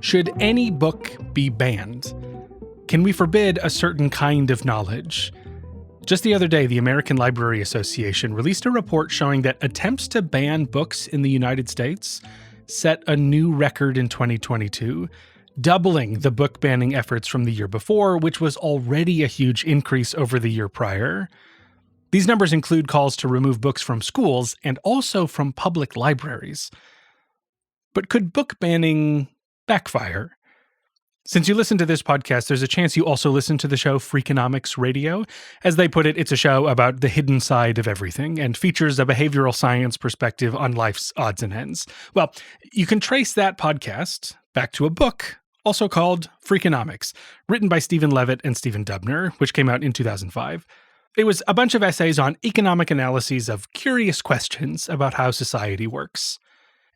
Should any book be banned? Can we forbid a certain kind of knowledge? Just the other day, the American Library Association released a report showing that attempts to ban books in the United States set a new record in 2022, doubling the book banning efforts from the year before, which was already a huge increase over the year prior. These numbers include calls to remove books from schools and also from public libraries. But could book banning backfire? Since you listen to this podcast, there's a chance you also listen to the show Freakonomics Radio. As they put it, it's a show about the hidden side of everything and features a behavioral science perspective on life's odds and ends. Well, you can trace that podcast back to a book also called Freakonomics, written by Stephen Levitt and Stephen Dubner, which came out in 2005. It was a bunch of essays on economic analyses of curious questions about how society works.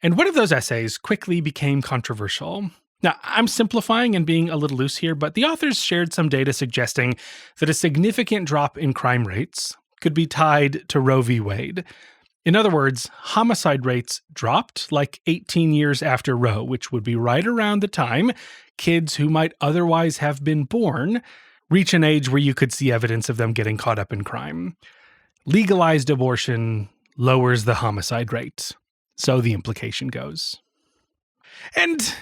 And one of those essays quickly became controversial. Now, I'm simplifying and being a little loose here, but the authors shared some data suggesting that a significant drop in crime rates could be tied to Roe v. Wade. In other words, homicide rates dropped like 18 years after Roe, which would be right around the time kids who might otherwise have been born reach an age where you could see evidence of them getting caught up in crime. Legalized abortion lowers the homicide rate, so the implication goes. And,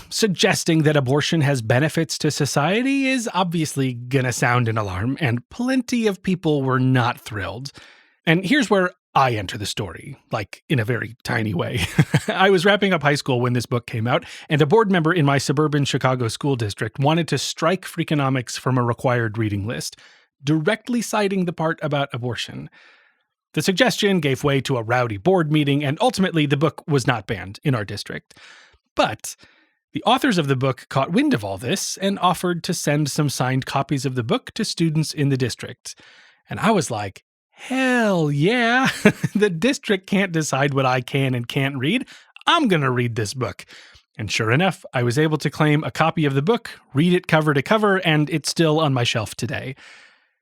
suggesting that abortion has benefits to society is obviously going to sound an alarm, and plenty of people were not thrilled. And here's where I enter the story, like in a very tiny way. I was wrapping up high school when this book came out, and a board member in my suburban Chicago school district wanted to strike Freakonomics from a required reading list, directly citing the part about abortion. The suggestion gave way to a rowdy board meeting, and ultimately the book was not banned in our district. But the authors of the book caught wind of all this and offered to send some signed copies of the book to students in the district. And I was like, hell yeah, the district can't decide what I can and can't read. I'm going to read this book. And sure enough, I was able to claim a copy of the book, read it cover to cover, and it's still on my shelf today.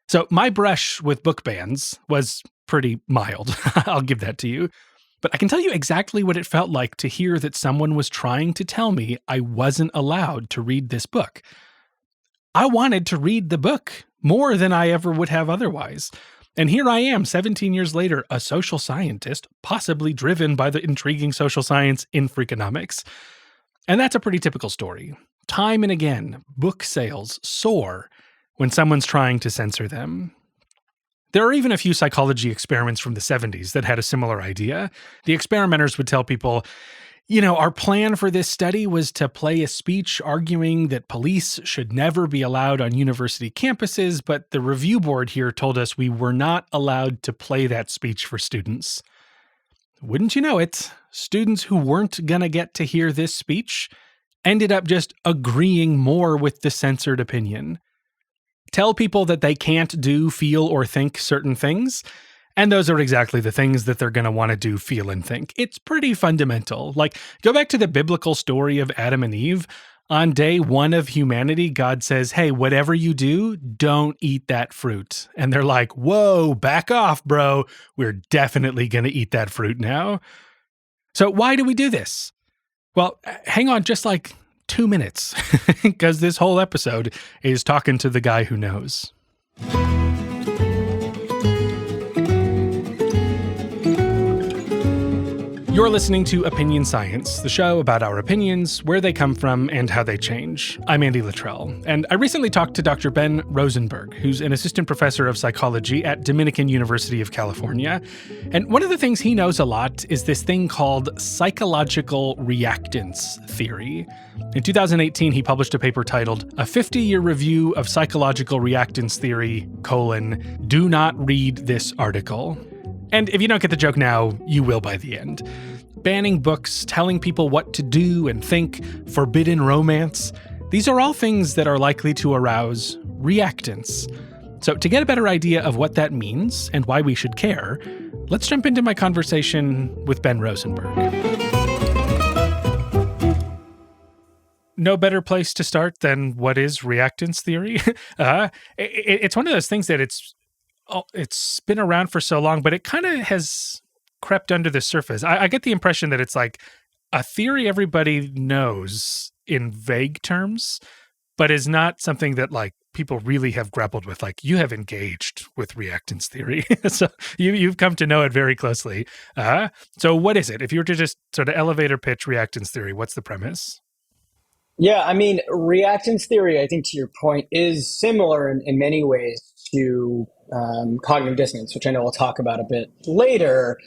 So my brush with book bans was pretty mild. I'll give that to you. But I can tell you exactly what it felt like to hear that someone was trying to tell me I wasn't allowed to read this book. I wanted to read the book more than I ever would have otherwise. And here I am, 17 years later, a social scientist, possibly driven by the intriguing social science in Freakonomics. And that's a pretty typical story. Time and again, book sales soar when someone's trying to censor them. There are even a few psychology experiments from the 70s that had a similar idea. The experimenters would tell people, our plan for this study was to play a speech arguing that police should never be allowed on university campuses, but the review board here told us we were not allowed to play that speech for students. Wouldn't you know it, students who weren't going to get to hear this speech ended up just agreeing more with the censored opinion. Tell people that they can't do, feel, or think certain things, and those are exactly the things that they're going to want to do, feel, and think. It's pretty fundamental. Like, go back to the biblical story of Adam and Eve. On day one of humanity, God says, hey, whatever you do, don't eat that fruit. And they're like, whoa, back off, bro. We're definitely going to eat that fruit now. So why do we do this? Well, hang on just like 2 minutes, because this whole episode is talking to the guy who knows. You're listening to Opinion Science, the show about our opinions, where they come from, and how they change. I'm Andy Luttrell, and I recently talked to Dr. Ben Rosenberg, who's an assistant professor of psychology at Dominican University of California. And one of the things he knows a lot is this thing called psychological reactance theory. In 2018, he published a paper titled A 50-Year Review of Psychological Reactance Theory, do not read this article. And if you don't get the joke now, you will by the end. Banning books, telling people what to do and think, forbidden romance, these are all things that are likely to arouse reactants. So to get a better idea of what that means and why we should care, let's jump into my conversation with Ben Rosenberg. No better place to start than what is reactance theory. It's one of those things that it's been around for so long, but it kind of has crept under the surface. I get the impression that it's like a theory everybody knows in vague terms, but is not something that like people really have grappled with. Like you have engaged with reactance theory. So you've come to know it very closely. So what is it? If you were to just sort of elevator pitch reactance theory, what's the premise? Yeah, I mean, reactance theory, I think to your point, is similar in many ways to cognitive dissonance, which I know we'll talk about a bit later.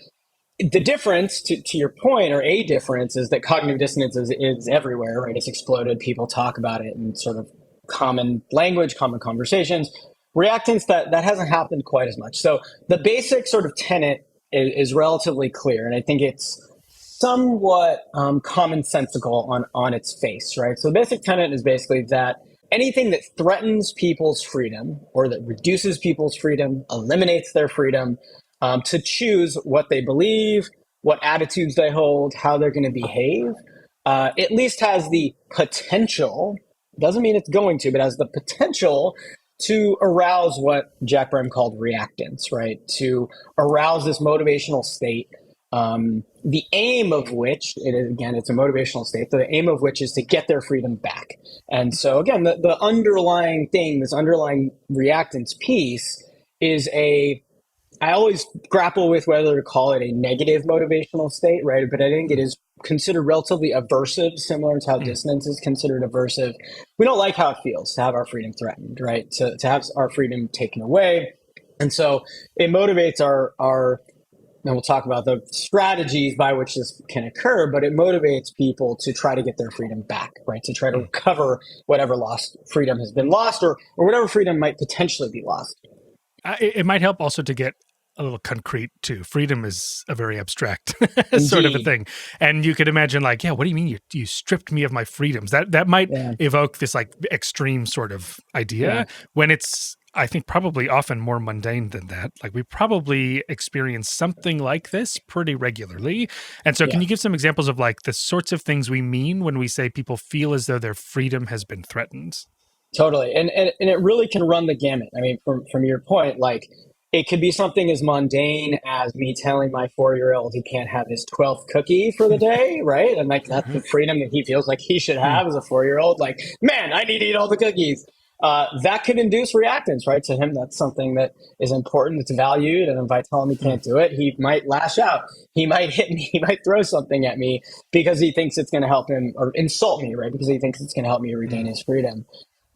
The difference, to your point, or a difference, is that cognitive dissonance is everywhere, right? It's exploded. People talk about it in sort of common language, common conversations. Reactance, that hasn't happened quite as much. So the basic sort of tenet is relatively clear, and I think it's somewhat commonsensical on its face, right? So the basic tenet is basically that anything that threatens people's freedom or that reduces people's freedom, eliminates their freedom, to choose what they believe, what attitudes they hold, how they're going to behave, at least has the potential, doesn't mean it's going to, but has the potential to arouse what Jack Brem called reactance, right? To arouse this motivational state, the aim of which, it is, again, it's a motivational state, the aim of which is to get their freedom back. And so, again, the underlying thing, this underlying reactance piece is I always grapple with whether to call it a negative motivational state, right? But I think it is considered relatively aversive, similar to how dissonance is considered aversive. We don't like how it feels to have our freedom threatened, right? To have our freedom taken away. And so it motivates and we'll talk about the strategies by which this can occur, but it motivates people to try to get their freedom back, right? To try to recover whatever lost freedom has been lost, or whatever freedom might potentially be lost. It might help also to get a little concrete too. Freedom is a very abstract sort of a Indeed. thing. And you could imagine like, yeah, what do you mean you stripped me of my freedoms? That might Yeah. evoke this like extreme sort of idea Yeah. when it's, I think, probably often more mundane than that. Like we probably experience something like this pretty regularly. And so can Yeah. you give some examples of like the sorts of things we mean when we say people feel as though their freedom has been threatened? Totally. And it really can run the gamut. I mean, from your point, like it could be something as mundane as me telling my 4-year-old he can't have his 12th cookie for the day, right? And like that's the freedom that he feels like he should have as a 4-year-old. Like, man, I need to eat all the cookies. That could induce reactance, right? To him, that's something that is important, it's valued. And if I tell him he can't do it, he might lash out. He might hit me. He might throw something at me because he thinks it's going to help him, or insult me, right? Because he thinks it's going to help me regain his freedom.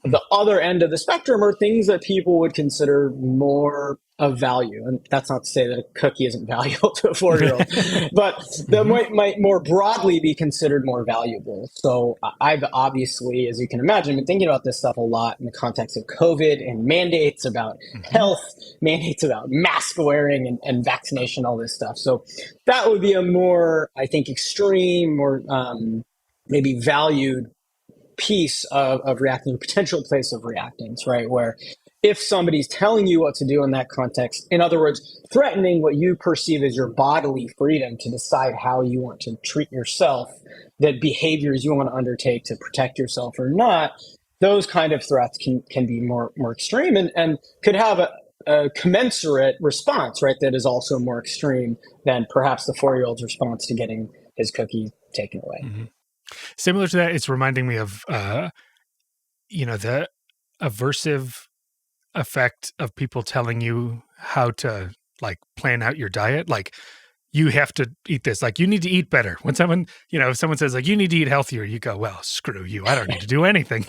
The other end of the spectrum are things that people would consider more of value. And that's not to say that a cookie isn't valuable to a 4-year-old, but that might more broadly be considered more valuable. So I've obviously, as you can imagine, been thinking about this stuff a lot in the context of COVID and mandates about health, mandates about mask wearing and vaccination, all this stuff. So that would be a more, I think, extreme or maybe valued piece of reacting, a potential place of reactance, right? Where if somebody's telling you what to do in that context, in other words, threatening what you perceive as your bodily freedom to decide how you want to treat yourself, that behaviors you want to undertake to protect yourself or not, those kind of threats can be more extreme and could have a commensurate response, right? That is also more extreme than perhaps the 4-year-old's response to getting his cookie taken away. Mm-hmm. Similar to that, it's reminding me of, the aversive effect of people telling you how to like plan out your diet. Like you have to eat this, like you need to eat better. When someone, if someone says like, you need to eat healthier, you go, well, screw you. I don't need to do anything.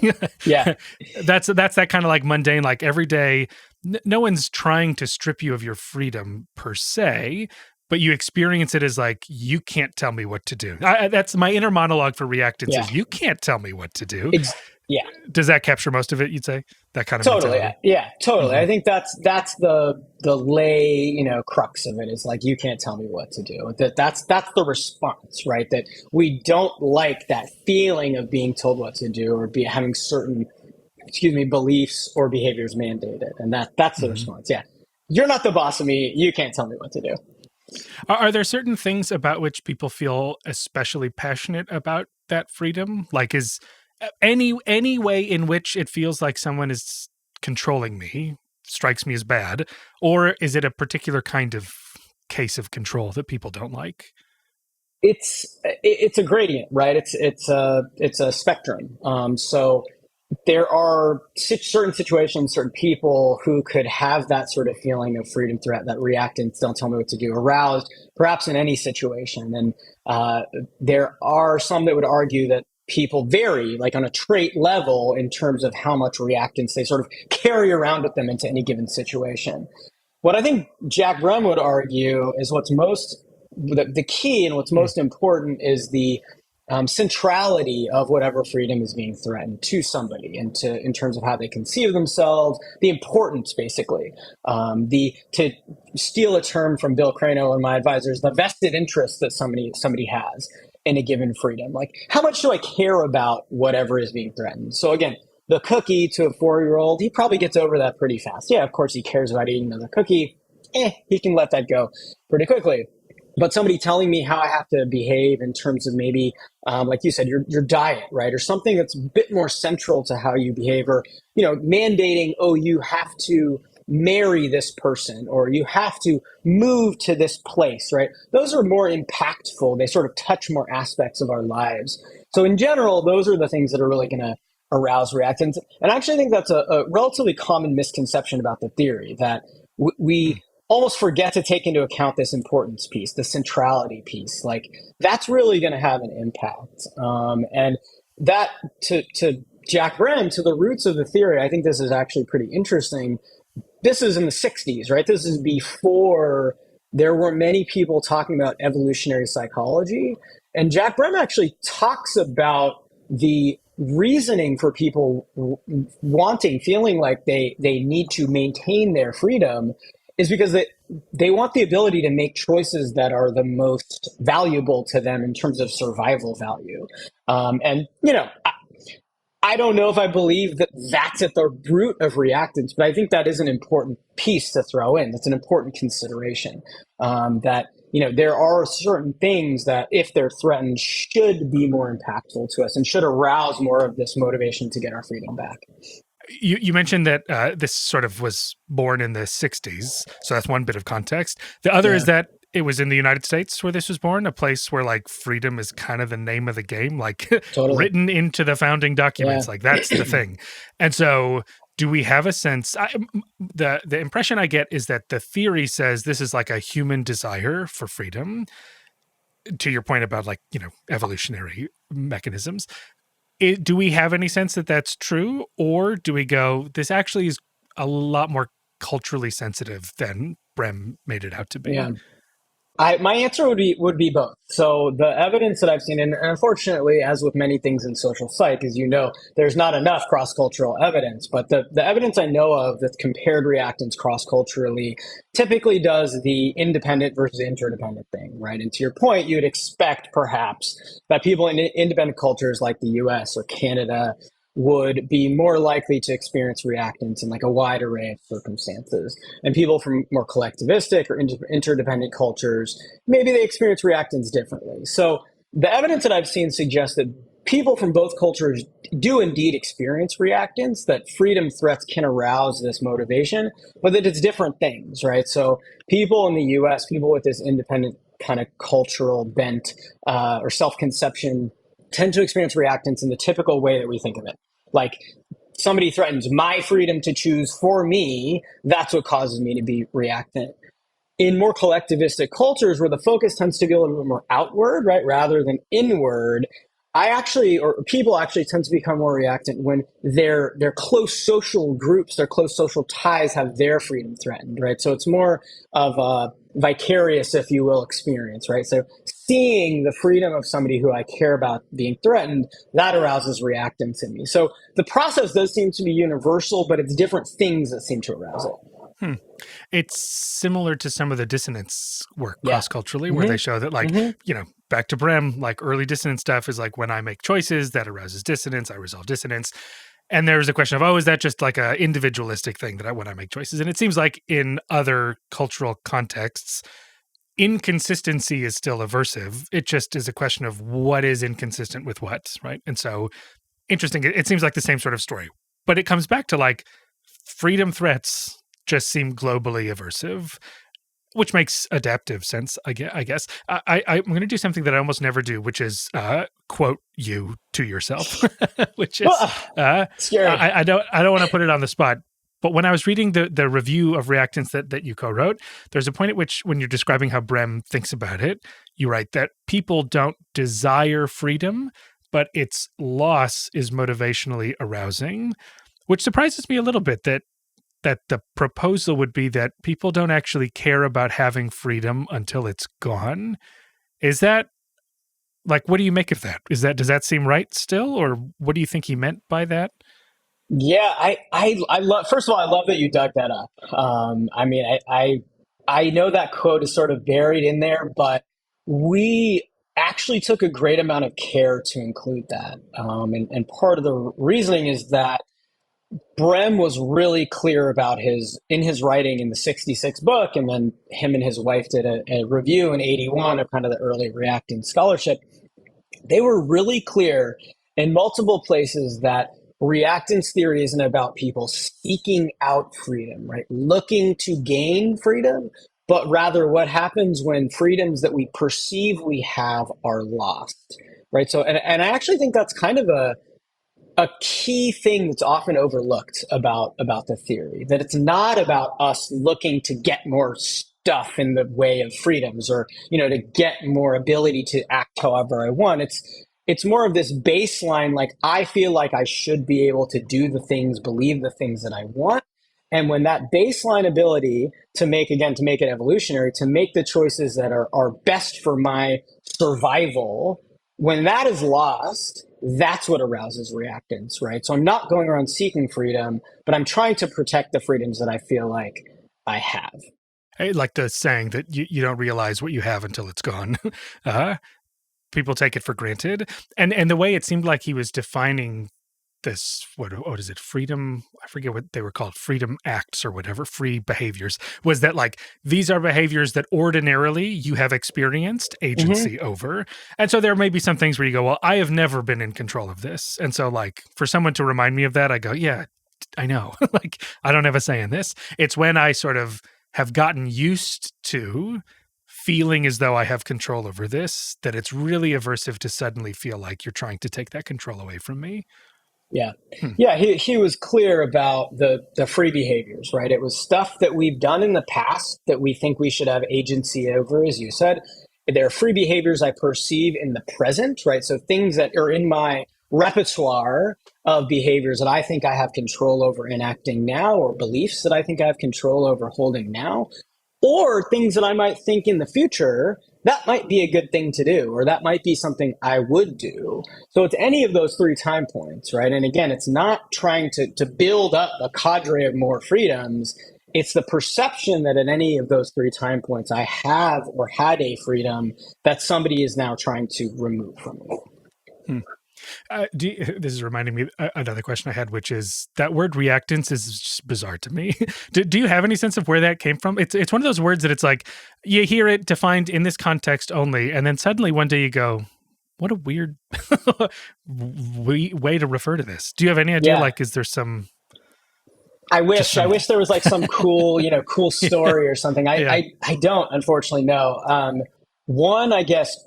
Yeah. That's that kind of like mundane, like every day, no one's trying to strip you of your freedom per se, but you experience it as like, you can't tell me what to do. That's my inner monologue for reactance Yeah. is you can't tell me what to do. Yeah. Does that capture most of it, you'd say? That kind of Totally. mentality? Yeah, totally. I think that's the lay, crux of it is like, you can't tell me what to do. That's the response, right? That we don't like that feeling of being told what to do or having certain, beliefs or behaviors mandated. And that's the response. Yeah. You're not the boss of me. You can't tell me what to do. Are there certain things about which people feel especially passionate about that freedom? Like is any way in which it feels like someone is controlling me strikes me as bad? Or is it a particular kind of case of control that people don't like? It's a gradient, right? It's a spectrum. So there are certain situations, certain people who could have that sort of feeling of freedom threat, that reactants don't tell me what to do, aroused, perhaps in any situation. And there are some that would argue that people vary, like on a trait level, in terms of how much reactance they sort of carry around with them into any given situation. What I think Jack Brem would argue is the key and what's most important is the centrality of whatever freedom is being threatened to somebody, and in terms of how they conceive themselves, the importance, basically. To steal a term from Bill Crano and my advisors, the vested interest that somebody has in a given freedom. Like, how much do I care about whatever is being threatened? So again, the cookie to a 4-year-old, he probably gets over that pretty fast. Yeah, of course he cares about eating another cookie. He can let that go pretty quickly. But somebody telling me how I have to behave in terms of maybe, like you said, your diet, right, or something that's a bit more central to how you behave, or mandating, oh, you have to marry this person, or you have to move to this place, right? Those are more impactful. They sort of touch more aspects of our lives. So in general, those are the things that are really going to arouse reactants. And I actually think that's a relatively common misconception about the theory, that we almost forget to take into account this importance piece, the centrality piece. Like, that's really going to have an impact. And that, to Jack Brem, to the roots of the theory, I think this is actually pretty interesting. This is in the 60s, right? This is before there were many people talking about evolutionary psychology. And Jack Brem actually talks about the reasoning for people feeling like they need to maintain their freedom is because they want the ability to make choices that are the most valuable to them in terms of survival value. And, I don't know if I believe that that's at the root of reactance, but I think that is an important piece to throw in. That's an important consideration, that, there are certain things that, if they're threatened, should be more impactful to us and should arouse more of this motivation to get our freedom back. You mentioned that this sort of was born in the 60s, so that's one bit of context. The other is that it was in the United States where this was born, a place where like freedom is kind of the name of the game, like Totally. written into the founding documents, like that's the thing. And so do we have a sense, the impression I get is that the theory says this is like a human desire for freedom, to your point about like, evolutionary mechanisms. Do we have any sense that that's true, or do we go, this actually is a lot more culturally sensitive than Brem made it out to be? Yeah. My answer would be both. So the evidence that I've seen, and unfortunately, as with many things in social psych, as you know, there's not enough cross-cultural evidence. But the evidence I know of that's compared reactants cross-culturally typically does the independent versus interdependent thing, right? And to your point, you'd expect perhaps that people in independent cultures like the US or Canada would be more likely to experience reactants in like a wide array of circumstances. And people from more collectivistic or interdependent cultures, maybe they experience reactants differently. So the evidence that I've seen suggests that people from both cultures do indeed experience reactants, that freedom threats can arouse this motivation, but that it's different things, right? So people in the US, people with this independent kind of cultural bent or self-conception tend to experience reactants in the typical way that we think of it. Like, somebody threatens my freedom to choose for me, that's what causes me to be reactant. In more collectivistic cultures where the focus tends to be a little bit more outward, right, rather than inward, people actually tend to become more reactant when their close social groups, their close social ties have their freedom threatened, right? So it's more of a vicarious, if you will, experience, right? So seeing the freedom of somebody who I care about being threatened, that arouses reactance in me. So the process does seem to be universal, but it's different things that seem to arouse it. It's similar to some of the dissonance work cross-culturally, where they show that, like, back to Brem, like early dissonance stuff is like when I make choices that arouses dissonance, I resolve dissonance. And there's a question of, is that just like a individualistic thing that when I make choices? And it seems like in other cultural contexts, inconsistency is still aversive. It just is a question of what is inconsistent with what, right? And so, interesting. It seems like the same sort of story. But it comes back to like freedom threats just seem globally aversive. which makes adaptive sense, I guess. I'm going to do something that I almost never do, which is quote you to yourself, which is scary. I don't want to put it on the spot. But when I was reading the review of Reactance that you co-wrote, there's a point at which, when you're describing how Brehm thinks about it, you write that people don't desire freedom, but its loss is motivationally arousing, which surprises me a little bit that the proposal would be that people don't actually care about having freedom until it's gone. Is that, like, what do you make of that? Does that seem right still, or what do you think he meant by that? Yeah, I love. First of all, I love that you dug that up. I mean, I know that quote is sort of buried in there, but we actually took a great amount of care to include that. And part of the reasoning is that Brehm was really clear about in his writing in the 66 book, and then him and his wife did a review in 81 of kind of the early reacting scholarship. They were really clear in multiple places that reactance theory isn't about people seeking out freedom, right? Looking to gain freedom, but rather what happens when freedoms that we perceive we have are lost, right? So, and I actually think that's kind of a key thing that's often overlooked about the theory, that it's not about us looking to get more stuff in the way of freedoms, or to get more ability to act however I want. It's more of this baseline, like, I feel like I should be able to do the things, believe the things that I want. And when that baseline ability to make it evolutionary, to make the choices that are best for my survival, when that is lost, that's what arouses reactance, right? So I'm not going around seeking freedom, but I'm trying to protect the freedoms that I feel like I have. I like the saying that you don't realize what you have until it's gone. People take it for granted. And the way it seemed like he was defining this, what is it, freedom, I forget what they were called, freedom acts or whatever, free behaviors, was that, like, these are behaviors that ordinarily you have experienced agency over. And so there may be some things where you go, well, I have never been in control of this. And so, like, for someone to remind me of that, I go, yeah, I know. Like, I don't have a say in this. It's when I sort of have gotten used to feeling as though I have control over this that it's really aversive to suddenly feel like you're trying to take that control away from me. Yeah. Yeah. He was clear about the free behaviors, right? It was stuff that we've done in the past that we think we should have agency over, as you said. There are free behaviors I perceive in the present, right? So things that are in my repertoire of behaviors that I think I have control over enacting now, or beliefs that I think I have control over holding now, or things that I might think in the future that might be a good thing to do, or that might be something I would do. So it's any of those three time points, right? And again, it's not trying to build up a cadre of more freedoms. It's the perception that at any of those three time points I have or had a freedom that somebody is now trying to remove from me. This is reminding me of another question I had, which is that word reactance is just bizarre to me. Do you have any sense of where that came from? It's one of those words that it's like you hear it defined in this context only, and then suddenly one day you go, what a weird way to refer to this. Do you have any idea? Yeah. Like, is there some... I wish there was like some cool, cool story or something. I don't, unfortunately, know. One, I guess,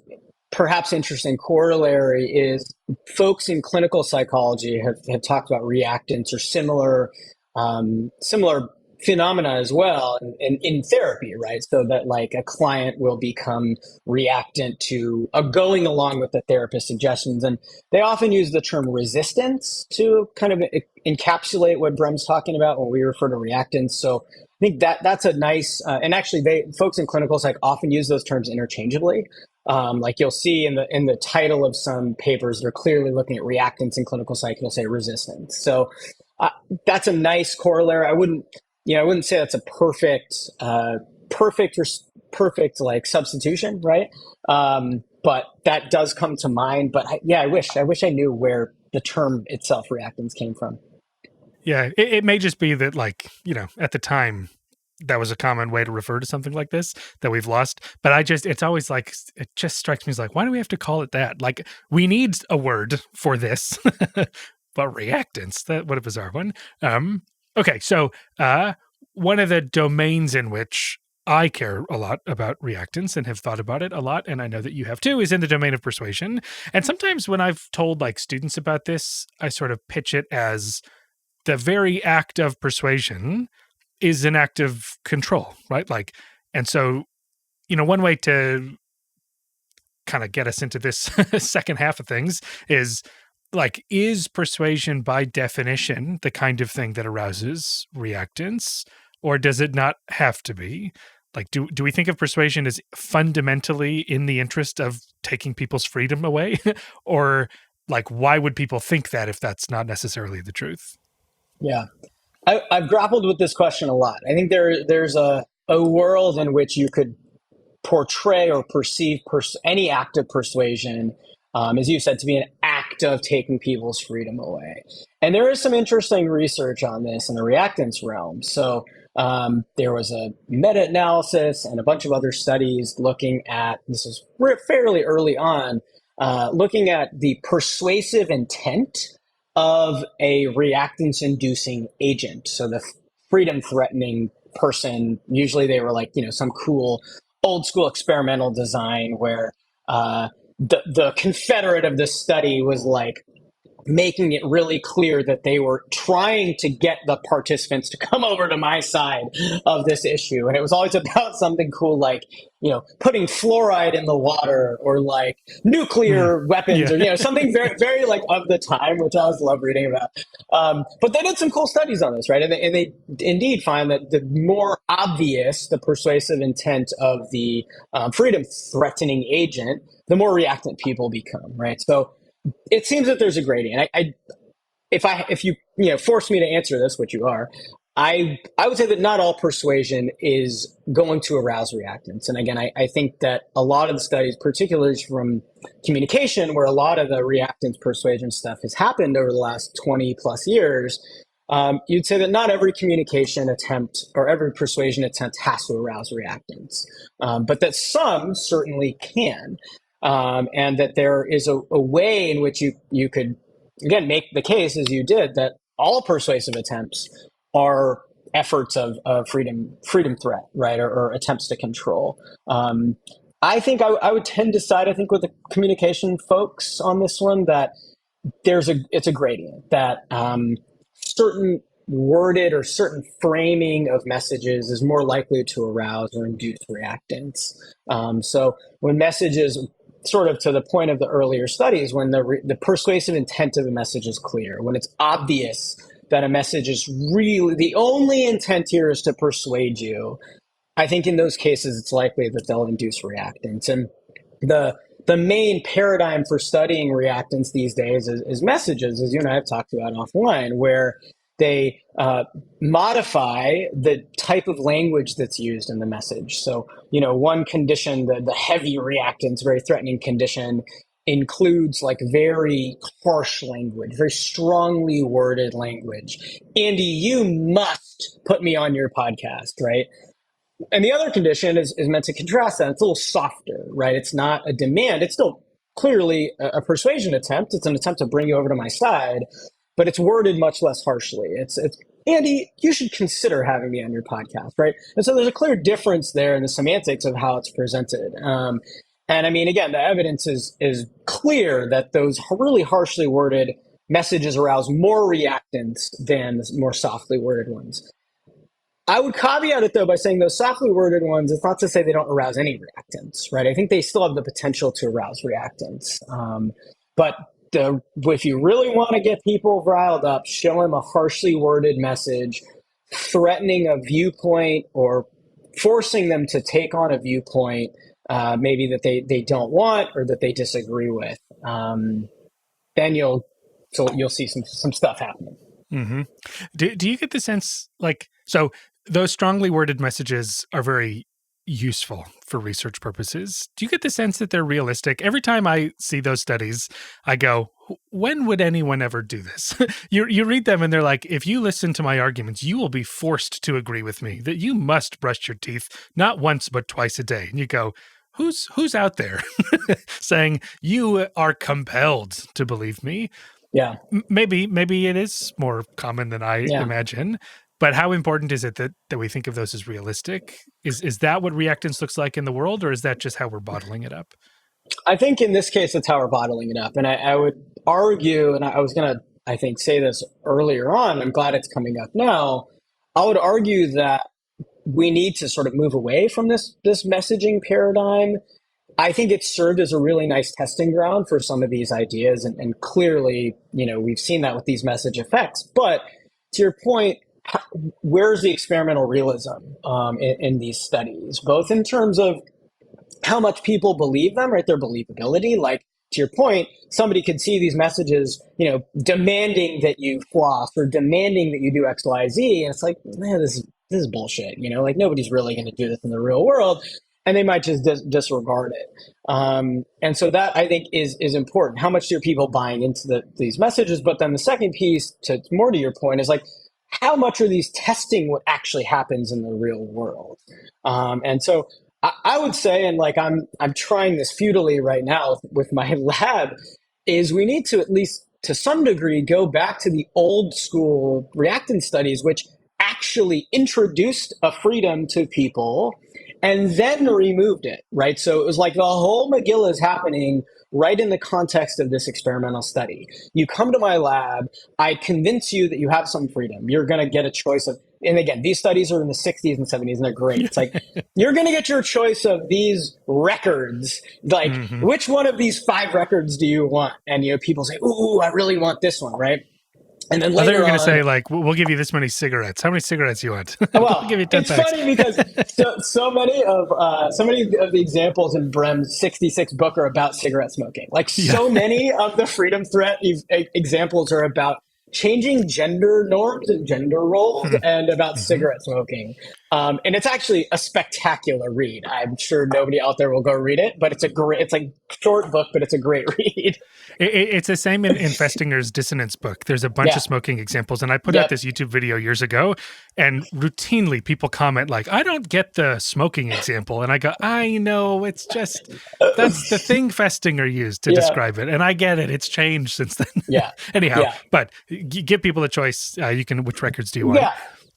perhaps interesting corollary is folks in clinical psychology have talked about reactance or similar phenomena as well in therapy, right? So that, like, a client will become reactant to going along with the therapist's suggestions. And they often use the term resistance to kind of encapsulate what Brehm's talking about when we refer to reactance. So I think that's a nice, and actually folks in clinical psych often use those terms interchangeably. Like you'll see in the title of some papers, they're clearly looking at reactance in clinical psych, and they'll say resistance. So that's a nice corollary. I wouldn't say that's a perfect like substitution, right? But that does come to mind. But I wish I knew where the term itself, reactance, came from. Yeah, it may just be that, like, at the time, that was a common way to refer to something like this that we've lost. But it's always like, it just strikes me as like, why do we have to call it that? Like, we need a word for this, but reactance, what a bizarre one. Okay, so one of the domains in which I care a lot about reactance and have thought about it a lot, and I know that you have too, is in the domain of persuasion. And sometimes when I've told like students about this, I sort of pitch it as the very act of persuasion is an act of control, right? Like, and so, one way to kind of get us into this second half of things is like, is persuasion by definition the kind of thing that arouses reactance, or does it not have to be? Like, do we think of persuasion as fundamentally in the interest of taking people's freedom away? Or like, why would people think that if that's not necessarily the truth? Yeah. I've grappled with this question a lot. I think there's a world in which you could portray or perceive any act of persuasion, as you said, to be an act of taking people's freedom away. And there is some interesting research on this in the reactance realm. So there was a meta-analysis and a bunch of other studies looking at, this is fairly early on, looking at the persuasive intent of a reactance-inducing agent. So the freedom-threatening person, usually they were like, some cool old school experimental design where the confederate of the study was like making it really clear that they were trying to get the participants to come over to my side of this issue. And it was always about something cool like, putting fluoride in the water or like nuclear weapons or, something very, very like of the time, which I always love reading about. But they did some cool studies on this, right? And they indeed find that the more obvious the persuasive intent of the freedom threatening agent, the more reactant people become, right? So it seems that there's a gradient. If you force me to answer this, which you are, I would say that not all persuasion is going to arouse reactants. And again, I think that a lot of the studies, particularly from communication, where a lot of the reactance persuasion stuff has happened over the last 20 plus years, you'd say that not every communication attempt or every persuasion attempt has to arouse reactants, but that some certainly can. And that there is a way in which you could, again, make the case, as you did, that all persuasive attempts are efforts of freedom threat, right, or attempts to control. I think I would tend to side, I think, with the communication folks on this one, that it's a gradient, that certain worded or certain framing of messages is more likely to arouse or induce reactants. So when messages, sort of to the point of the earlier studies, when the persuasive intent of a message is clear, when it's obvious that a message is really, the only intent here is to persuade you, I think in those cases it's likely that they'll induce reactants. And the main paradigm for studying reactants these days is messages, as you and I have talked about offline, where they modify the type of language that's used in the message. So, one condition, the heavy reactance, very threatening condition, includes like very harsh language, very strongly worded language. Andy, you must put me on your podcast, right? And the other condition is meant to contrast that. It's a little softer, right? It's not a demand. It's still clearly a persuasion attempt. It's an attempt to bring you over to my side, but it's worded much less harshly. It's Andy, you should consider having me on your podcast, right? And so there's a clear difference there in the semantics of how it's presented. And I mean, again, the evidence is clear that those really harshly worded messages arouse more reactants than the more softly worded ones. I would caveat it, though, by saying those softly worded ones, it's not to say they don't arouse any reactants, right? I think they still have the potential to arouse reactants. But if you really want to get people riled up, show them a harshly worded message, threatening a viewpoint or forcing them to take on a viewpoint maybe that they don't want or that they disagree with. Then you'll see some stuff happening. Mm-hmm. Do you get the sense, like, so those strongly worded messages are very useful for research purposes. Do you get the sense that they're realistic? Every time I see those studies, I go, when would anyone ever do this? You read them and they're like, if you listen to my arguments, you will be forced to agree with me that you must brush your teeth not once, but twice a day. And you go, who's out there saying you are compelled to believe me? Yeah. Maybe it is more common than I imagine. But how important is it that we think of those as realistic? Is that what reactance looks like in the world, or is that just how we're bottling it up? I think in this case, it's how we're bottling it up. And I would argue, and I was going to, I think, say this earlier on. I'm glad it's coming up now. I would argue that we need to sort of move away from this messaging paradigm. I think it served as a really nice testing ground for some of these ideas. And clearly, we've seen that with these message effects. But to your point, where's the experimental realism in these studies, both in terms of how much people believe them, right? Their believability. Like, to your point, somebody could see these messages, demanding that you floss or demanding that you do X, Y, Z. And it's like, man, this is bullshit. Like nobody's really going to do this in the real world. And they might just disregard it. And so that, I think, is important. How much are people buying into these messages? But then the second piece, more to your point, is like, how much are these testing what actually happens in the real world? And so I would say, and like I'm trying this futilely right now with my lab, is we need to, at least to some degree, go back to the old school reactance studies, which actually introduced a freedom to people and then removed it, right? So it was like the whole McGill is happening right in the context of this experimental study. You come to my lab, I convince you that you have some freedom. You're going to get a choice of, and again, these studies are in the 60s and 70s and they're great. It's like, you're going to get your choice of these records. Like, which one of these 5 records do you want? And, people say, ooh, I really want this one, right? And then later I thought you were going to say, like, we'll give you this many cigarettes. How many cigarettes you want? Well, we'll give you 10 it's packs. funny because so many of the examples in Brem's 66 book are about cigarette smoking. Like, so many of the freedom threat examples are about changing gender norms and gender roles and about cigarette smoking. And it's actually a spectacular read. I'm sure nobody out there will go read it, but it's like short book, but it's a great read. It's the same in Festinger's Dissonance book. There's a bunch of smoking examples, and I put out this YouTube video years ago, and routinely people comment like, I don't get the smoking example. And I go, I know, it's just, that's the thing Festinger used to describe it. And I get it. It's changed since then. Yeah. Anyhow, but give people a choice. Which records do you want? Yeah.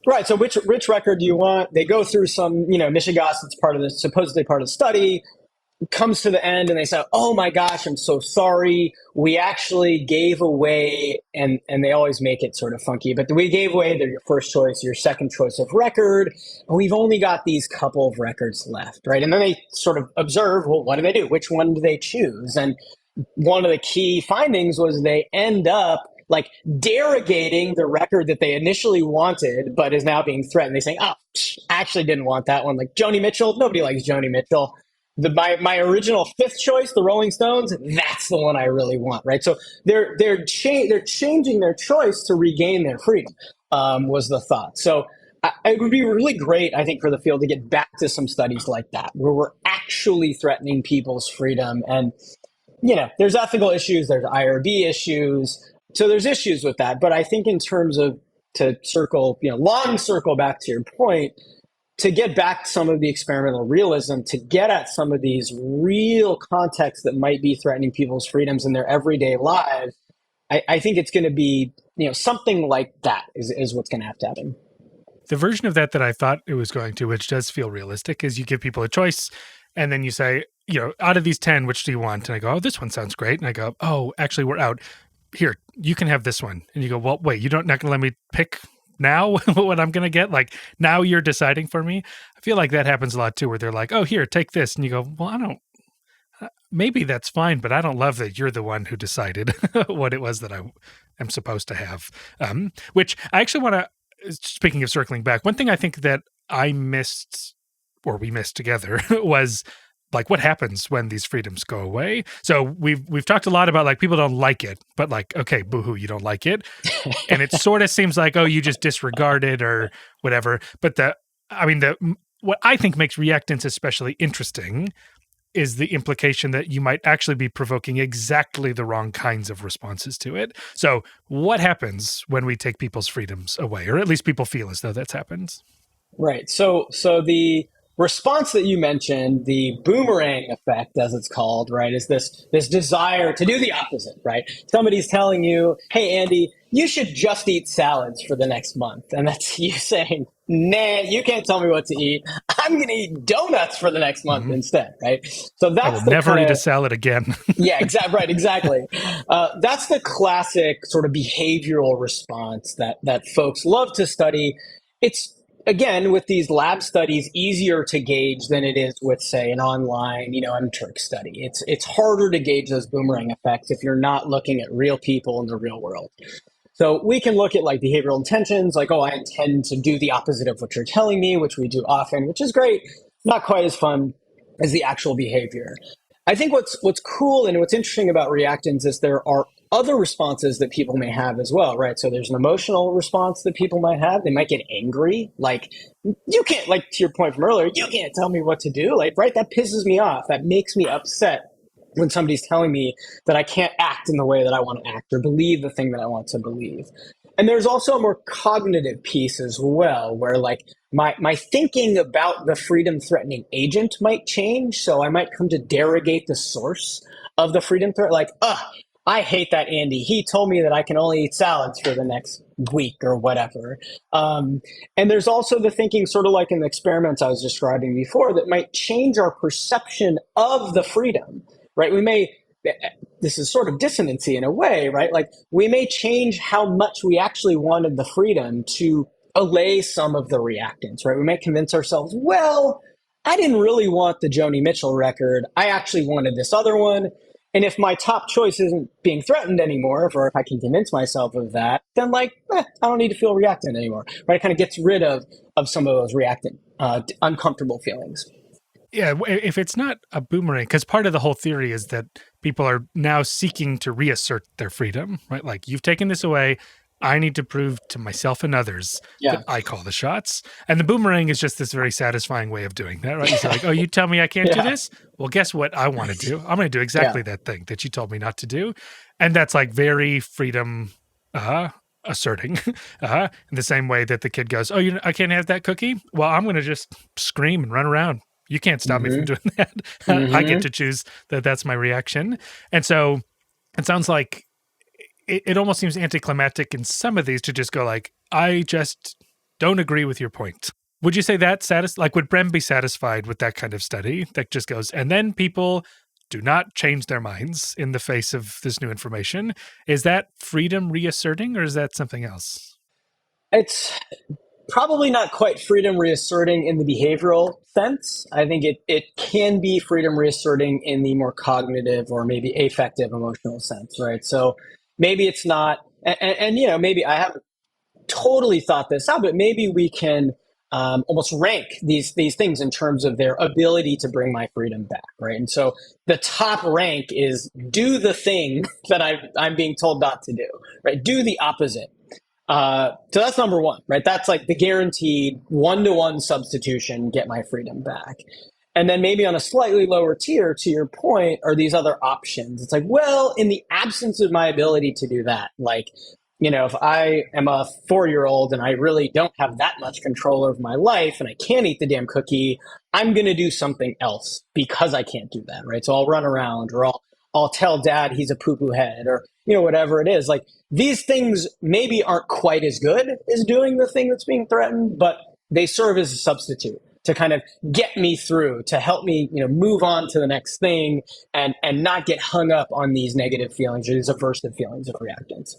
Right. So which record do you want? They go through some, Michigas, it's supposedly part of the study, comes to the end and they say, oh my gosh, I'm so sorry. We actually gave away, and they always make it sort of funky, but we gave away your first choice, your second choice of record, and we've only got these couple of records left, right? And then they sort of observe, well, what do they do? Which one do they choose? And one of the key findings was they end up like derogating the record that they initially wanted, but is now being threatened. They say, oh, I actually didn't want that one. Like Joni Mitchell, nobody likes Joni Mitchell. My original 5th choice, the Rolling Stones, that's the one I really want, right? So they're changing their choice to regain their freedom, was the thought. So it would be really great, I think, for the field to get back to some studies like that, where we're actually threatening people's freedom. And, there's ethical issues, there's IRB issues, so there's issues with that. But I think in terms of, long circle back to your point, to get back some of the experimental realism, to get at some of these real contexts that might be threatening people's freedoms in their everyday lives, I think it's going to be, something like that is what's going to have to happen. The version of that I thought it was going to, which does feel realistic, is you give people a choice and then you say, out of these 10, which do you want? And I go, oh, this one sounds great. And I go, oh, actually, we're out. Here, you can have this one. And you go, well, wait, not going to let me pick now what I'm going to get? Like, now you're deciding for me? I feel like that happens a lot too, where they're like, oh, here, take this. And you go, well, maybe that's fine, but I don't love that you're the one who decided what it was that I am supposed to have. Which I actually want to, speaking of circling back, one thing I think that I missed, or we missed together, was like what happens when these freedoms go away. So we've talked a lot about like people don't like it, but like, okay, boohoo, you don't like it. And it sort of seems like, oh, you just disregard it or whatever. But what I think makes reactance especially interesting is the implication that you might actually be provoking exactly the wrong kinds of responses to it. So what happens when we take people's freedoms away, or at least people feel as though that's happened? Right. So the response that you mentioned, the boomerang effect, as it's called, right, is this desire to do the opposite, right? Somebody's telling you, hey, Andy, you should just eat salads for the next month. And that's you saying, nah, you can't tell me what to eat. I'm going to eat donuts for the next month Mhm. instead, right? So I will that's the never kind eat a of, salad again. yeah, exactly, right, exactly. That's the classic sort of behavioral response that folks love to study. It's, again, with these lab studies, easier to gauge than it is with, say, an online, mTurk study. It's harder to gauge those boomerang effects if you're not looking at real people in the real world. So we can look at like behavioral intentions, like, oh, I intend to do the opposite of what you're telling me, which we do often, which is great. Not quite as fun as the actual behavior. I think what's cool and what's interesting about reactants is there are other responses that people may have as well, right? So there's an emotional response that people might have. They might get angry, like you can't, like to your point from earlier, you can't tell me what to do, like right? That pisses me off. That makes me upset when somebody's telling me that I can't act in the way that I want to act or believe the thing that I want to believe. And there's also a more cognitive piece as well, where like my thinking about the freedom threatening agent might change. So I might come to derogate the source of the freedom threat, like, I hate that Andy. He told me that I can only eat salads for the next week or whatever. And there's also the thinking, sort of like in the experiments I was describing before, that might change our perception of the freedom, right? We may, this is sort of dissonancy in a way, right? Like we may change how much we actually wanted the freedom to allay some of the reactants, right? We may convince ourselves, well, I didn't really want the Joni Mitchell record. I actually wanted this other one. And if my top choice isn't being threatened anymore, or if I can convince myself of that, then like, I don't need to feel reactant anymore, right? It kind of gets rid of some of those reactant, uncomfortable feelings. Yeah, if it's not a boomerang, because part of the whole theory is that people are now seeking to reassert their freedom, right? Like, you've taken this away. I need to prove to myself and others that I call the shots. And the boomerang is just this very satisfying way of doing that, right? You say like, oh, you tell me I can't do this? Well, guess what I want to do? I'm going to do exactly that thing that you told me not to do. And that's like very freedom asserting in the same way that the kid goes, oh, I can't have that cookie? Well, I'm going to just scream and run around. You can't stop me from doing that. I get to choose that's my reaction. And so it sounds like it almost seems anticlimactic in some of these to just go like, I just don't agree with your point. Would you say that would Brem be satisfied with that kind of study that just goes, and then people do not change their minds in the face of this new information? Is that freedom reasserting, or is that something else? It's probably not quite freedom reasserting in the behavioral sense. I think it can be freedom reasserting in the more cognitive or maybe affective emotional sense, right? So maybe it's not, and maybe I haven't totally thought this out, but maybe we can almost rank these things in terms of their ability to bring my freedom back, right? And so the top rank is do the thing that I'm being told not to do, right? Do the opposite. So that's number one, right? That's like the guaranteed one-to-one substitution, get my freedom back. And then maybe on a slightly lower tier, to your point, are these other options. It's like, well, in the absence of my ability to do that, like, if I am a 4-year-old and I really don't have that much control over my life and I can't eat the damn cookie, I'm going to do something else because I can't do that, right? So I'll run around, or I'll tell dad he's a poo-poo head, or, whatever it is. Like, these things maybe aren't quite as good as doing the thing that's being threatened, but they serve as a substitute to kind of get me through, to help me, move on to the next thing and not get hung up on these negative feelings or these aversive feelings of reactance.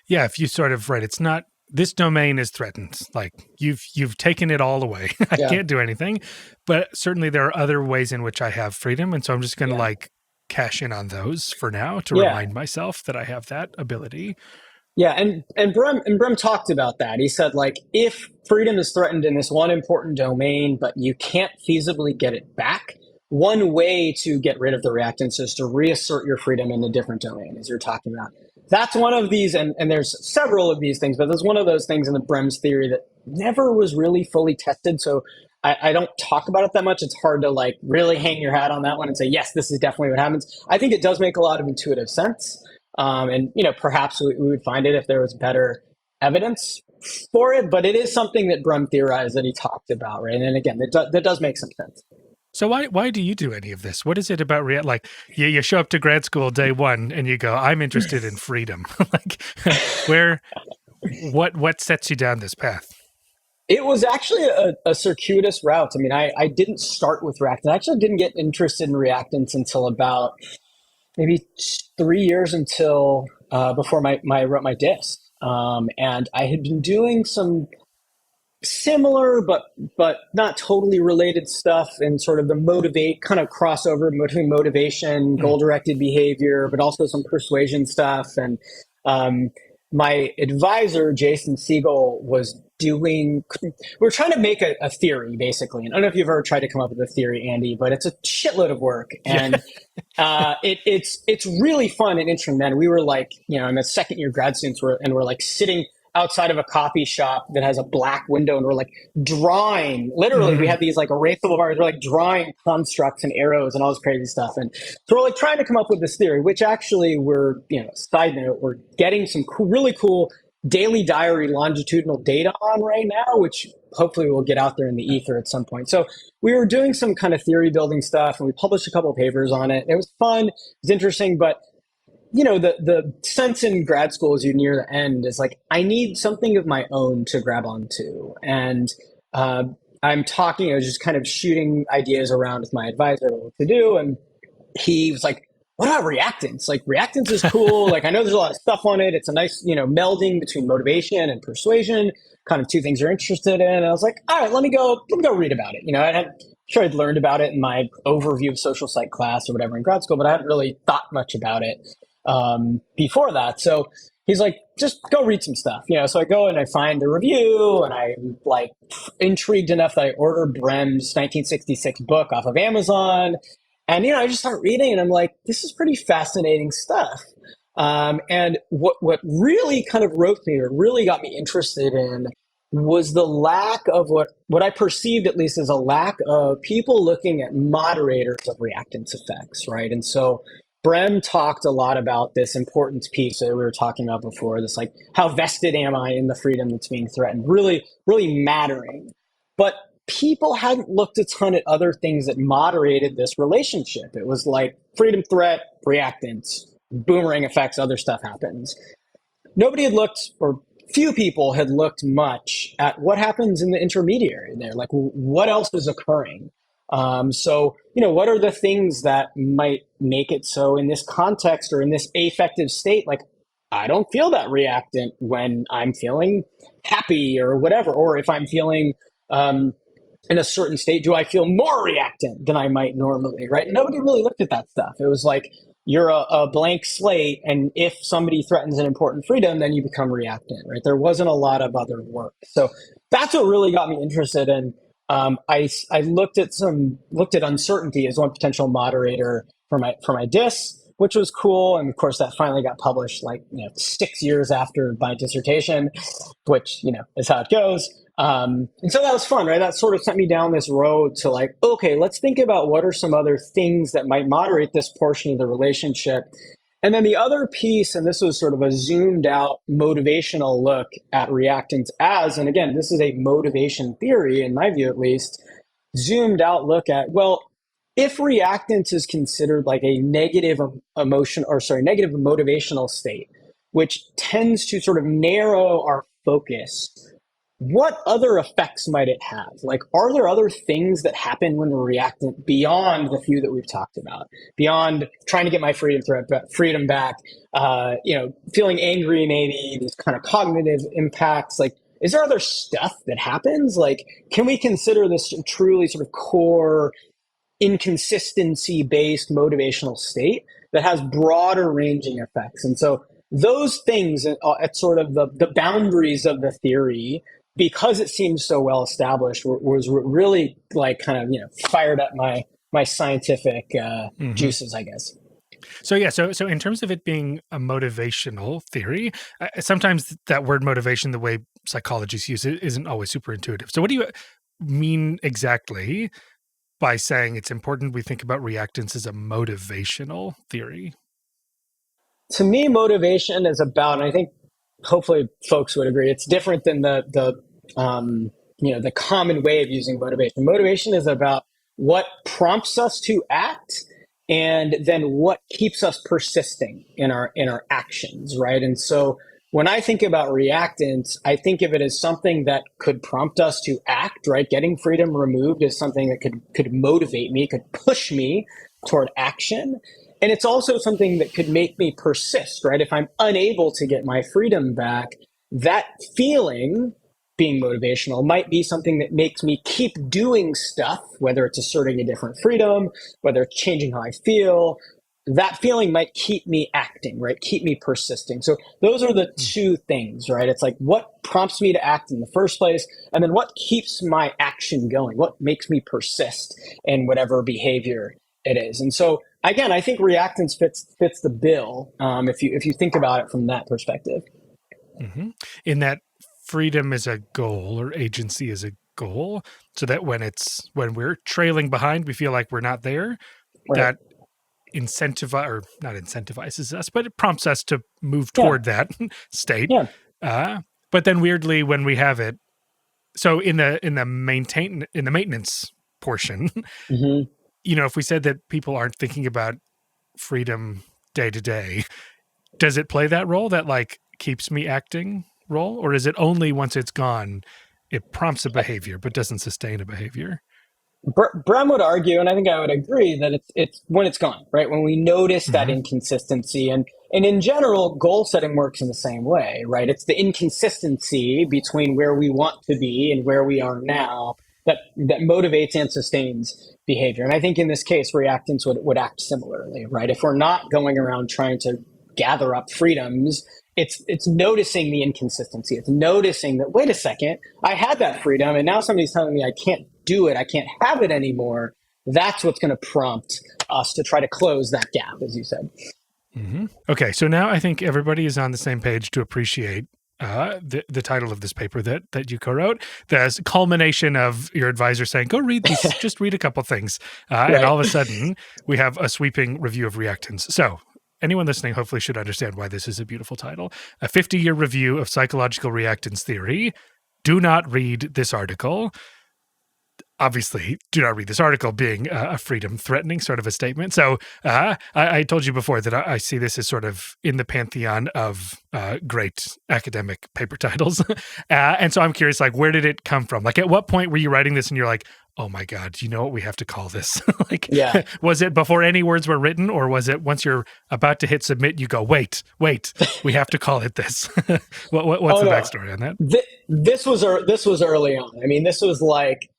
Yeah, if you sort of, right, it's not, this domain is threatened. Like you've taken it all away. I can't do anything, but certainly there are other ways in which I have freedom. And so I'm just going to like cash in on those for now to remind myself that I have that ability. Yeah, and Brem talked about that. He said, like, if freedom is threatened in this one important domain, but you can't feasibly get it back, one way to get rid of the reactance is to reassert your freedom in a different domain, as you're talking about. That's one of these, and there's several of these things, but there's one of those things in the Brem's theory that never was really fully tested. So I don't talk about it that much. It's hard to like really hang your hat on that one and say, yes, this is definitely what happens. I think it does make a lot of intuitive sense. And, perhaps we would find it if there was better evidence for it, but it is something that Brem theorized that he talked about, right? And again, that does make some sense. So why do you do any of this? What is it about like you show up to grad school day one and you go, I'm interested in freedom. Like where what sets you down this path? It was actually a circuitous route. I mean, I didn't start with Reactance. I actually didn't get interested in Reactance until about maybe 3 years until before I wrote my diss. And I had been doing some similar but not totally related stuff and sort of the motivate kind of crossover between motivation, Mm. goal directed behavior, but also some persuasion stuff. And um, my advisor Jason Siegel was doing, we're trying to make a theory basically, and I don't know if you've ever tried to come up with a theory, Andy, but it's a shitload of work. Yeah. And it's really fun and interesting. Then we were like, in the second year grad students and we're like sitting outside of a coffee shop that has a black window, and we're like drawing. Literally, we Mm. had these like erasable bars. We're like drawing constructs and arrows and all this crazy stuff. And so we're like trying to come up with this theory, which actually we're, side note, we're getting some really cool daily diary longitudinal data on right now, which hopefully we'll get out there in the ether at some point. So we were doing some kind of theory building stuff, and we published a couple of papers on it. It was fun, it was interesting, but the sense in grad school as you near the end is like, I need something of my own to grab onto. And I was just kind of shooting ideas around with my advisor what to do. And he was like, what about reactance? Like reactance is cool. Like I know there's a lot of stuff on it. It's a nice, melding between motivation and persuasion, kind of two things you're interested in. And I was like, all right, let me go read about it. Sure I'd learned about it in my overview of social psych class or whatever in grad school, but I hadn't really thought much about it before that. So he's like, just go read some stuff. So I go and I find the review, and I'm like intrigued enough that I order Brem's 1966 book off of Amazon. And, I just start reading, and I'm like, this is pretty fascinating stuff. And what really kind of roped me, or really got me interested in, was the lack of what I perceived at least as a lack of people looking at moderators of reactance effects, right? And so Brem talked a lot about this importance piece that we were talking about before, this like, how vested am I in the freedom that's being threatened, really, really mattering. But people hadn't looked a ton at other things that moderated this relationship. It was like freedom threat, reactance, boomerang effects, other stuff happens. Nobody had looked, or few people had looked much at what happens in the intermediary there. Like, what else is occurring? So, what are the things that might make it so in this context or in this affective state, like, I don't feel that reactant when I'm feeling happy or whatever, or if I'm feeling in a certain state, do I feel more reactant than I might normally, right? Nobody really looked at that stuff. It was like, you're a blank slate, and if somebody threatens an important freedom, then you become reactant, right? There wasn't a lot of other work. So that's what really got me interested in. I looked at uncertainty as one potential moderator for my diss, which was cool. And of course, that finally got published 6 years after my dissertation, which is how it goes. And so that was fun, right? That sort of sent me down this road to like, okay, let's think about what are some other things that might moderate this portion of the relationship. And then the other piece, and this was sort of a zoomed out motivational look at reactance and again, this is a motivation theory, in my view at least, zoomed out look at, well, if reactance is considered like a negative negative motivational state, which tends to sort of narrow our focus, what other effects might it have? Like, are there other things that happen when we're reactant beyond the few that we've talked about? Beyond trying to get my freedom back, feeling angry, maybe these kind of cognitive impacts. Like, is there other stuff that happens? Like, can we consider this truly sort of core inconsistency-based motivational state that has broader ranging effects? And so those things at sort of the boundaries of the theory, because it seems so well established, was really like kind of fired up my scientific juices, I guess. So yeah, so in terms of it being a motivational theory, sometimes that word motivation, the way psychologists use it, isn't always super intuitive. So what do you mean exactly by saying it's important we think about reactance as a motivational theory? To me, motivation is about, and I think hopefully folks would agree, it's different than the common way of using motivation. Motivation is about what prompts us to act, and then what keeps us persisting in our actions, right? And so when I think about reactance, I think of it as something that could prompt us to act, right? Getting freedom removed is something that could motivate me, could push me toward action. And it's also something that could make me persist, right? If I'm unable to get my freedom back, that feeling, being motivational, might be something that makes me keep doing stuff, whether it's asserting a different freedom, whether it's changing how I feel. That feeling might keep me acting, right? Keep me persisting. So those are the two things, right? It's like what prompts me to act in the first place, and then what keeps my action going? What makes me persist in whatever behavior it is? And so again, I think reactance fits the bill, if you think about it from that perspective. Mm-hmm. In that freedom is a goal, or agency is a goal, so that when we're trailing behind, we feel like we're not there. Right. That not incentivizes us, but it prompts us to move toward that state. Yeah. But then weirdly, when we have it, so in the maintenance portion, Mm-hmm. if we said that people aren't thinking about freedom day to day, does it play that role, that like keeps me acting role, or is it only once it's gone, it prompts a behavior but doesn't sustain a behavior? Bram would argue, and I think I would agree, that it's when it's gone, right? When we notice that Mm-hmm. inconsistency, and in general, goal setting works in the same way, right? It's the inconsistency between where we want to be and where we are now that motivates and sustains behavior. And I think in this case, reactants would act similarly, right? If we're not going around trying to gather up freedoms, it's noticing the inconsistency. It's noticing that, wait a second, I had that freedom and now somebody's telling me I can't do it, I can't have it anymore. That's what's going to prompt us to try to close that gap, as you said. Mm-hmm. Okay, so now I think everybody is on the same page to appreciate the title of this paper that you co-wrote, the culmination of your advisor saying, go read these, just read a couple things. Right. And all of a sudden, we have a sweeping review of reactants. So anyone listening hopefully should understand why this is a beautiful title. A 50-year review of psychological reactance theory. Do not read this article. Obviously, do not read this article being a freedom-threatening sort of a statement. So I told you before that I see this as sort of in the pantheon of great academic paper titles. And so I'm curious, like, where did it come from? Like, at what point were you writing this and you're like, oh my God, you know what we have to call this? Like, Yeah. Was it before any words were written, or was it once you're about to hit submit, you go, wait, we have to call it this? What's the backstory on that? This was early on. I mean, this was like,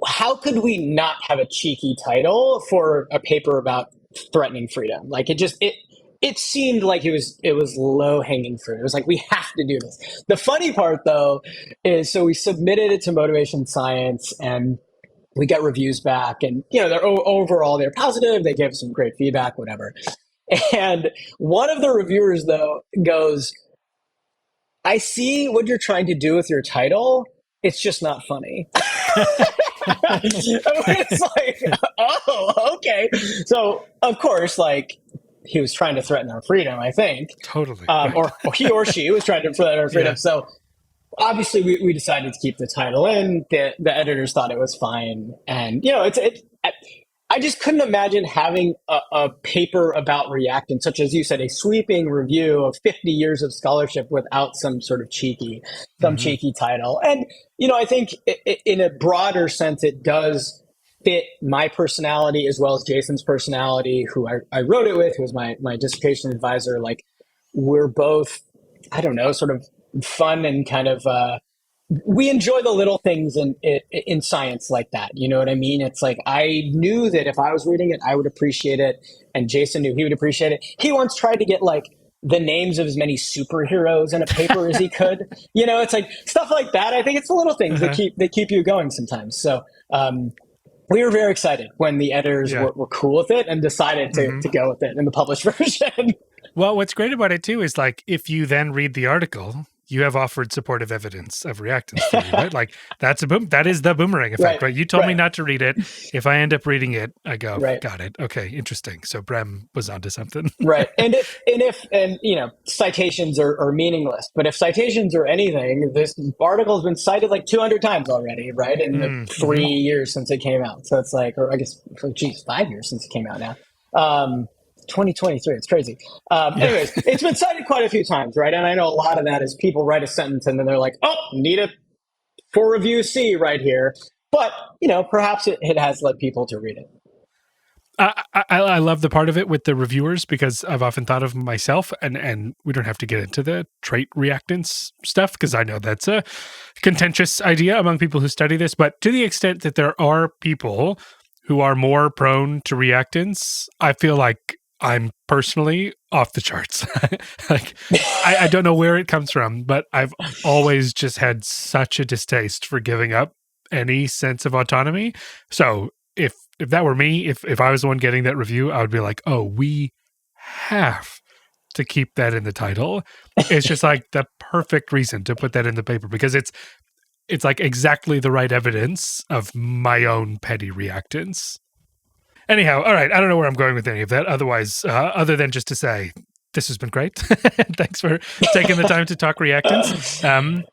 how could we not have a cheeky title for a paper about threatening freedom? Like it seemed like it was low hanging fruit. It was like, we have to do this. The funny part though is, so we submitted it to Motivation Science and we got reviews back, and they're overall they're positive. They gave some great feedback, whatever. And one of the reviewers though goes, I see what you're trying to do with your title. It's just not funny. It's like, oh, okay. So of course, like, he was trying to threaten our freedom, I think. Totally. Or he or she was trying to threaten our freedom. Yeah. So obviously we decided to keep the title in. The editors thought it was fine. And, I just couldn't imagine having a paper about reactance, such as you said, a sweeping review of 50 years of scholarship without some sort of cheeky title. And, I think in a broader sense, it does fit my personality as well as Jason's personality, who I wrote it with, who was my dissertation advisor. Like, we're both, I don't know, sort of fun and kind of, we enjoy the little things in science like that. You know what I mean? It's like, I knew that if I was reading it, I would appreciate it. And Jason knew he would appreciate it. He once tried to get like the names of as many superheroes in a paper as he could. It's like stuff like that. I think it's the little things that keep you going sometimes. So we were very excited when the editors were cool with it and decided to go with it in the published version. Well, what's great about it too is, like, if you then read the article, you have offered supportive evidence of reactance theory, right? Like that is the boomerang effect, right? You told me not to read it. If I end up reading it, I go, got it. Okay, interesting. So Brem was onto something. Right. And citations are meaningless, but if citations are anything, this article has been cited like 200 times already, right? In the 3 years since it came out. So it's like, or I guess, 5 years since it came out now. 2023. It's crazy. Anyways, it's been cited quite a few times, right? And I know a lot of that is people write a sentence and then they're like, oh, need it for review C right here. But, perhaps it has led people to read it. I love the part of it with the reviewers because I've often thought of myself, and we don't have to get into the trait reactance stuff because I know that's a contentious idea among people who study this. But to the extent that there are people who are more prone to reactance, I feel like I'm personally off the charts. Like, I don't know where it comes from, but I've always just had such a distaste for giving up any sense of autonomy. So if that were me, if I was the one getting that review, I would be like, oh, we have to keep that in the title. It's just like the perfect reason to put that in the paper because it's like exactly the right evidence of my own petty reactance. Anyhow, all right, I don't know where I'm going with any of that. Otherwise, other than just to say, this has been great. Thanks for taking the time to talk reactance.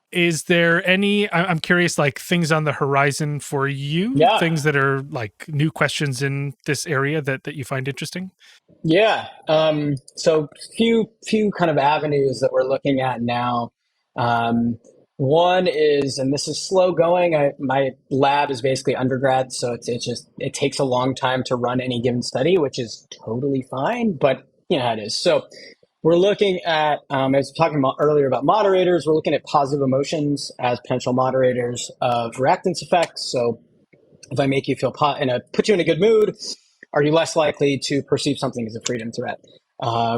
Is there any, I'm curious, like things on the horizon for you? Yeah. Things that are like new questions in this area that you find interesting? Yeah. So few kind of avenues that we're looking at now. One is, and this is slow going. My lab is basically undergrad, so it takes a long time to run any given study, which is totally fine, but how it is. So we're looking at, I was talking about earlier about moderators. We're looking at positive emotions as potential moderators of reactance effects. So if I make you feel put you in a good mood, are you less likely to perceive something as a freedom threat?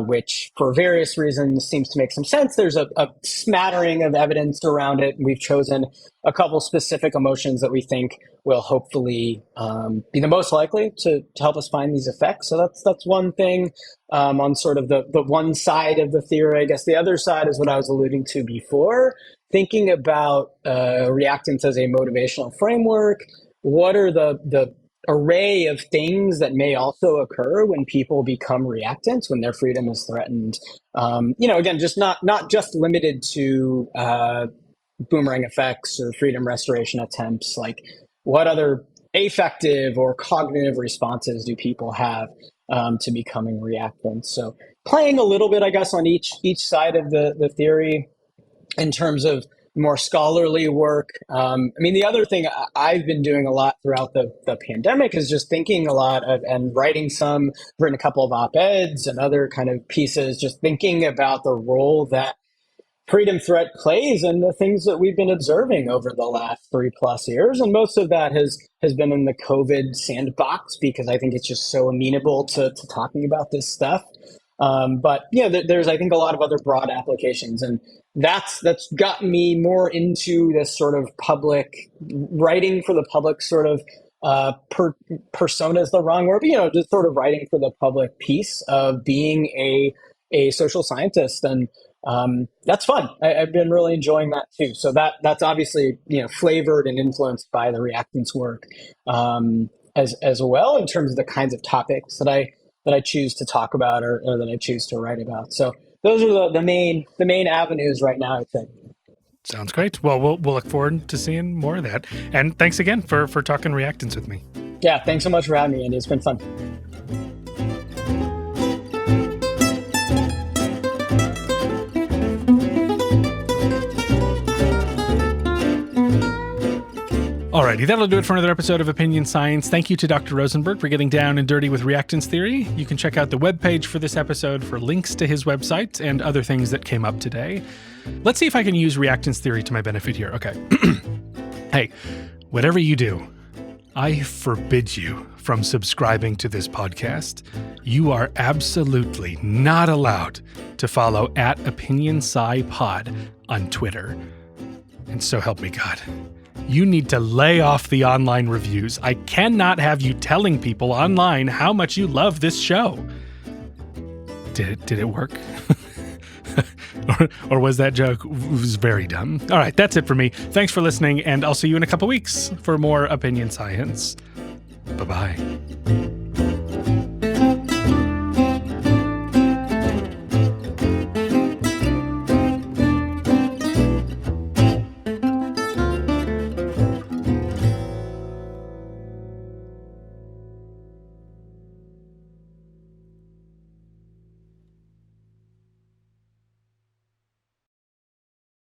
Which for various reasons seems to make some sense. There's a smattering of evidence around it. We've chosen a couple specific emotions that we think will hopefully be the most likely to help us find these effects. So that's one thing on sort of the one side of the theory. I guess the other side is what I was alluding to before, thinking about reactance as a motivational framework. What are the array of things that may also occur when people become reactants, when their freedom is threatened? Again, just not just limited to boomerang effects or freedom restoration attempts. Like, what other affective or cognitive responses do people have to becoming reactants? So playing a little bit, I guess, on each side of the theory in terms of more scholarly work. The other thing I've been doing a lot throughout the pandemic is just thinking a lot of, and writing written a couple of op-eds and other kind of pieces, just thinking about the role that freedom threat plays and the things that we've been observing over the last 3+ years. And most of that has been in the COVID sandbox because I think it's just so amenable to talking about this stuff. But there's, I think, a lot of other broad applications, and that's gotten me more into this sort of public writing for the public sort of persona is the wrong word, but just sort of writing for the public piece of being a social scientist, and that's fun. I've been really enjoying that too. So that's obviously flavored and influenced by the reactance work as well in terms of the kinds of topics that I choose to talk about or that I choose to write about. So those are the main avenues right now, I think. Sounds great. Well, we'll look forward to seeing more of that. And thanks again for talking reactance with me. Yeah, thanks so much for having me, Andy. It's been fun. Alrighty, that'll do it for another episode of Opinion Science. Thank you to Dr. Rosenberg for getting down and dirty with reactance theory. You can check out the webpage for this episode for links to his website and other things that came up today. Let's see if I can use reactance theory to my benefit here. Okay. Hey, whatever you do, I forbid you from subscribing to this podcast. You are absolutely not allowed to follow @OpinionSciPod on Twitter. And so help me God. You need to lay off the online reviews. I cannot have you telling people online how much you love this show. Did it work? or was that joke was very dumb? All right, that's it for me. Thanks for listening, and I'll see you in a couple weeks for more opinion science. Bye-bye.